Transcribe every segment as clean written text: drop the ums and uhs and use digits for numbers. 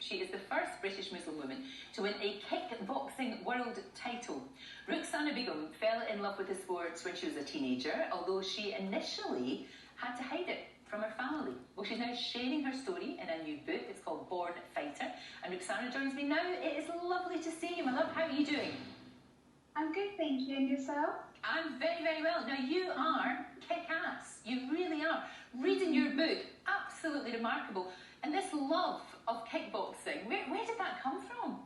She is the first British Muslim woman to win a kickboxing world title. Ruqsana Begum fell in love with the sport when she was a teenager, although she initially had to hide it from her family. Well, she's now sharing her story in a new book. It's called Born Fighter. And Ruqsana joins me now. It is lovely to see you, my love. How are you doing? I'm good, thank you. And yourself? I'm very, very well. Now, you are kick-ass. You really are. Reading your book, absolutely remarkable. And this love of kickboxing, where did that come from?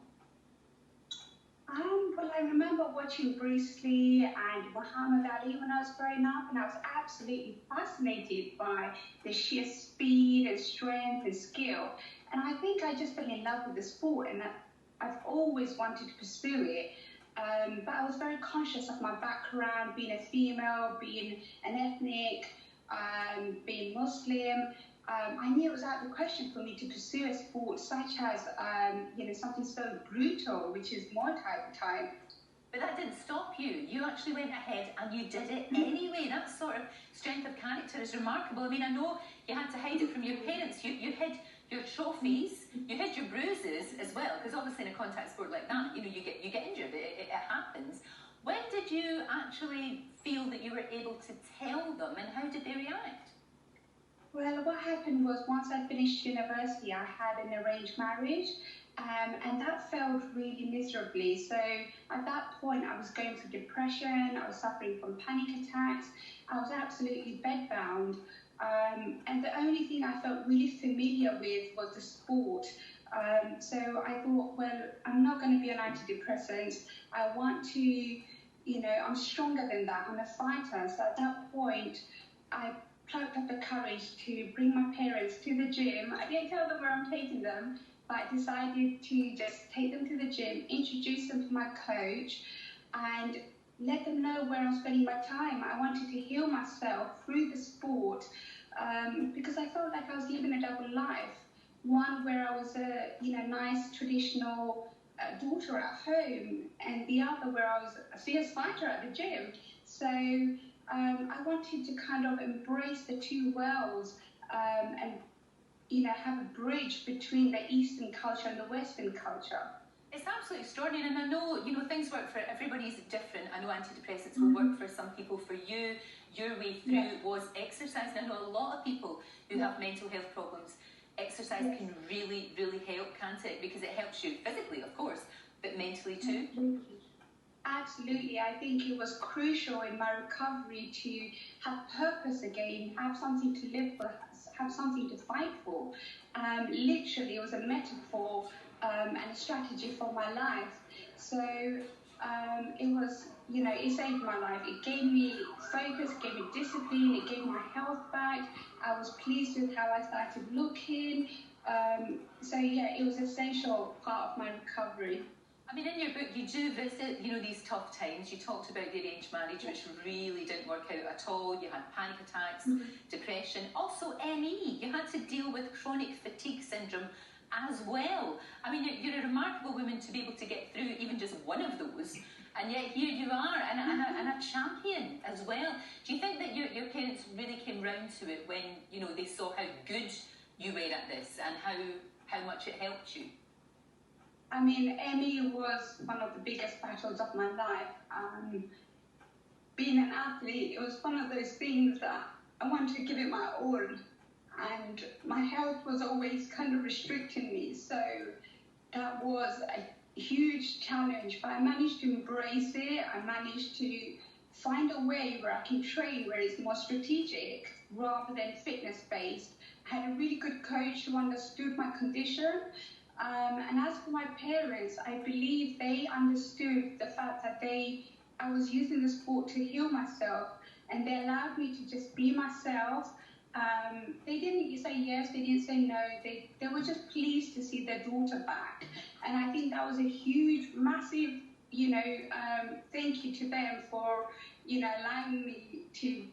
Well, I remember watching Bruce Lee and Muhammad Ali when I was growing up, and I was absolutely fascinated by the sheer speed and strength and skill. And I think I just fell in love with the sport, and I've always wanted to pursue it. But I was very conscious of my background, being a female, being an ethnic, being Muslim. I knew it was out of the question for me to pursue a sport such as, something so brutal, which is Muay Thai at the time. But that didn't stop you. You actually went ahead and you did it anyway. That sort of strength of character is remarkable. I mean, I know you had to hide it from your parents. You hid your trophies, you hid your bruises as well, because obviously in a contact sport like that, you get injured. It happens. When did you actually feel that you were able to tell them, and how did they react? Well, what happened was once I finished university, I had an arranged marriage, and that failed really miserably. So at that point, I was going through depression, I was suffering from panic attacks, I was absolutely bedbound. And the only thing I felt really familiar with was the sport. So I thought, well, I'm not going to be on antidepressants. I want to, I'm stronger than that. I'm a fighter. So at that point, I plucked up the courage to bring my parents to the gym. I didn't tell them where I'm taking them, but I decided to just take them to the gym, introduce them to my coach, and let them know where I'm spending my time. I wanted to heal myself through the sport because I felt like I was living a double life. One where I was a nice traditional daughter at home, and the other where I was a fierce fighter at the gym. So I wanted to kind of embrace the two worlds and have a bridge between the Eastern culture and the Western culture. It's absolutely extraordinary, and I know, things work for everybody's different. I know antidepressants will work for some people. For you, your way through was exercise. And I know a lot of people who have mental health problems. Exercise can really, really help, can't it? Because it helps you physically, of course, but mentally too. Absolutely. I think it was crucial in my recovery to have purpose again, have something to live for, have something to fight for. Literally, it was a metaphor and a strategy for my life. So it was, it saved my life. It gave me focus, gave me discipline, it gave my health back. I was pleased with how I started looking. So yeah, it was an essential part of my recovery. I mean, in your book, you do visit, these tough times. You talked about the arranged marriage, which really didn't work out at all. You had panic attacks, depression, also ME. You had to deal with chronic fatigue syndrome as well. I mean, you're a remarkable woman to be able to get through even just one of those, and yet here you are, and a champion as well. Do you think that your parents really came round to it when, they saw how good you were at this and how much it helped you? I mean, ME was one of the biggest battles of my life. Being an athlete, it was one of those things that I wanted to give it my all, and my health was always kind of restricting me. So that was a huge challenge, but I managed to embrace it. I managed to find a way where I can train where it's more strategic rather than fitness-based. I had a really good coach who understood my condition. And as for my parents, I believe they understood the fact that I was using the sport to heal myself, and they allowed me to just be myself. They didn't say yes, they didn't say no. They were just pleased to see their daughter back. And I think that was a huge, massive, thank you to them for, allowing me to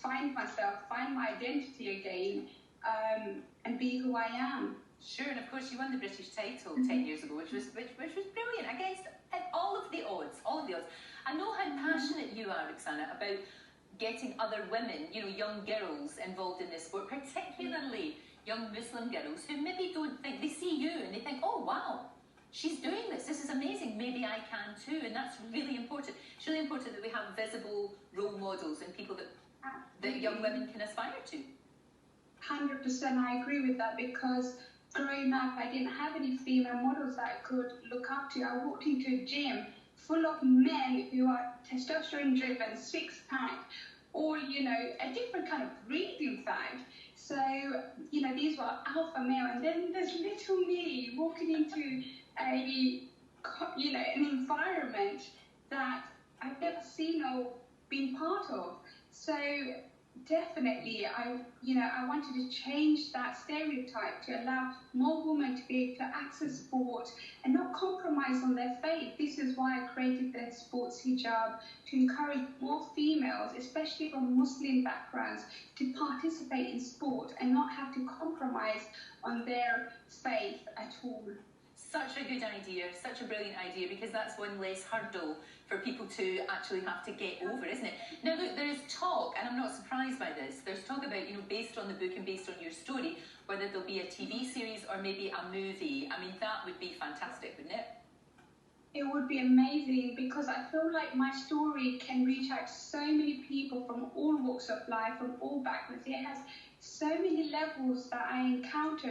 find myself, find my identity again, and be who I am. Sure, and of course you won the British title 10 years ago, which was brilliant against all of the odds, I know how passionate you are, Ruqsana, about getting other women, young girls involved in this sport, particularly young Muslim girls who maybe don't think, they see you and they think, oh wow, she's doing this. This is amazing. Maybe I can too. And that's really important. It's really important that we have visible role models and people that young women can aspire to. 100%, I agree with that, because growing up, I didn't have any female models that I could look up to. I walked into a gym full of men who are testosterone driven, six-pack, all, you know, a different kind of breed, in fact. So, you know, these were alpha male, and then there's little me walking into you know, an environment that I've never seen or been part of. So definitely, I wanted to change that stereotype to allow more women to be able to access sport and not compromise on their faith. This is why I created the sports hijab, to encourage more females, especially from Muslim backgrounds, to participate in sport and not have to compromise on their faith at all. Such a good idea, such a brilliant idea, because that's one less hurdle for people to actually have to get over, isn't it? Now look, there is talk, and I'm not surprised by this, there's talk about, you know, based on the book and based on your story, whether there'll be a TV series or maybe a movie. I mean, that would be fantastic, wouldn't it? It would be amazing, because I feel like my story can reach out to so many people from all walks of life, from all backgrounds. It has so many levels that I encounter.